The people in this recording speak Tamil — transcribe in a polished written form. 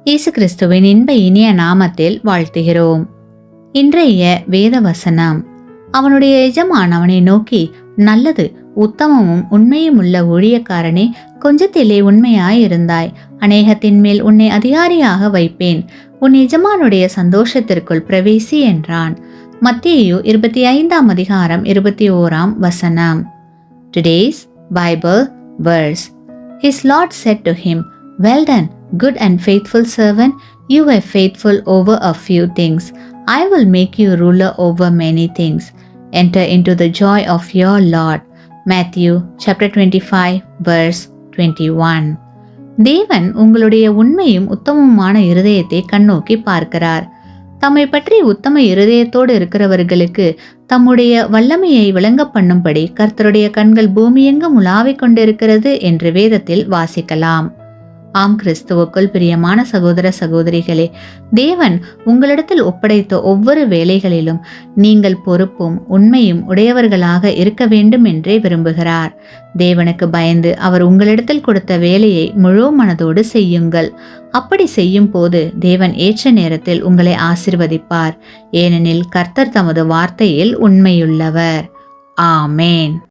இயேசு கிறிஸ்துவின் இன்ப இனிய நாமத்தில் வாழ்த்துகிறோம். இன்றைய வேத வசனம், அவனுடைய எஜமான் அவனை நோக்கி, நல்லது, உத்தமமும் உண்மையும் உள்ள ஊழியக்காரனே, கொஞ்சத்திலே உண்மையாயிருந்தாய், அநேகத்தின் மேல் உன்னை அதிகாரியாக வைப்பேன், உன் எஜமானுடைய சந்தோஷத்திற்குள் பிரவேசி என்றான். மத்தேயு 25:21. Today's Bible verse. His Lord said to him, "Well done, good and faithful servant. You were faithful over a few things. I will make you ruler over many things. Enter into the joy of your Lord." Matthew chapter 25 verse 21. தேவன் உங்களுடைய உண்மையும் உத்தமமான இருதயத்தை கண்ணோக்கி பார்க்கிறார். தம்மை பற்றி உத்தம இருதயத்தோடு இருக்கிறவர்களுக்கு தம்முடைய வல்லமையை விளங்க பண்ணும்படி கர்த்தருடைய கண்கள் பூமியெங்கும் உலாவிக் கொண்டிருக்கிறது என்று வேதத்தில் வாசிக்கலாம். ஆம், கிறிஸ்துவுக்குள் பிரியமான சகோதர சகோதரிகளே, தேவன் உங்களிடத்தில் ஒப்படைத்த ஒவ்வொரு வேலைகளிலும் நீங்கள் பொறுப்பும் உண்மையும் உடையவர்களாக இருக்க வேண்டும் என்றே விரும்புகிறார். தேவனுக்கு பயந்து அவர் உங்களிடத்தில் கொடுத்த வேலையை முழு மனதோடு செய்யுங்கள். அப்படி செய்யும் போது தேவன் ஏற்ற நேரத்தில் உங்களை ஆசீர்வதிப்பார். ஏனெனில் கர்த்தர் தமது வார்த்தையில் உண்மையுள்ளவர். ஆமேன்.